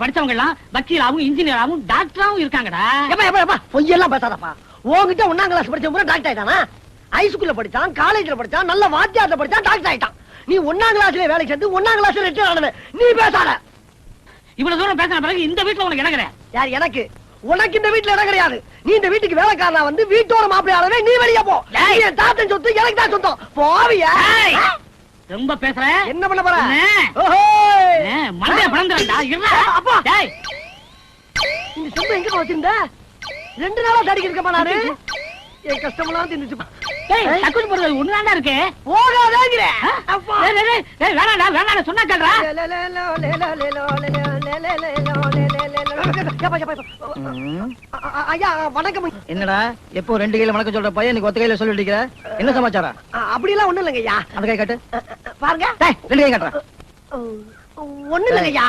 படிச்சவங்க எல்லாம் வக்கீலாவும் இன்ஜினியராவும் டாக்டராவும் இருக்காங்கடா. பொய்யெல்லாம் பேசாதப்பா. உன்கிட்ட 1ஆம் கிளாஸ் படிச்ச டாக்டர் ஆயிட்டானா? ஹைஸ்கூல்ல படிச்சான், காலேஜ்ல படிச்சான், நல்ல வாத்தியார்ல படிச்சான், டாக்டர் ஆயிட்டான். நீ 1ஆம் கிளாஸ்ல வேலைக்கு சேர்ந்து 1ஆம் கிளாஸ்ல ரிட்டையர் ஆனவன். நீ பேசாத. இவ்வளவு தூரம் பேசின பிறகு இந்த வீட்டுல உனக்கு இடம் கிடையாது. யார்? எனக்கு. உனக்கு இந்த வீட்டுல இடம் கிடையாது. நீ இந்த வீட்டுக்கு வேலைக்காரனா வந்து வீட்டோட மாப்பிள்ளையானவே. நீ வெளியே போ. என் தாத்தன் சொத்து எனக்கு தான் சொந்தம். போவியா? ரொம்ப பேசுற. என்ன பண்ண போற? மண்டைய பிளந்துடா. அப்பா இந்த சொம்பு எங்க வச்சிருந்த? 2 நாளா தடிக்க இருக்கமா நானு. என் கஷ்டமெல்லாம் தின்னுச்சுப்பா. தக்குச்சு போறது ஒண்ணுதான்டா இருக்கு. போகாதேங்கிற. வேணாடா வேணாடா சொன்னா கேள்றா. ஐயா வணக்கம். என்னடா எப்போ 2 கையில வணக்கம் சொல்ற பையன் நீ ஒத்த கையில சொல்லிட்டு இருக்கிற? என்ன சமாச்சாரம்? அப்படி எல்லாம் ஒண்ணும் இல்லைங்க ஐயா. அந்த கை காட்டு பாருங்க. 2 கை காட்டுறேன். ஒண்ணு இல்லைங்க ஐயா.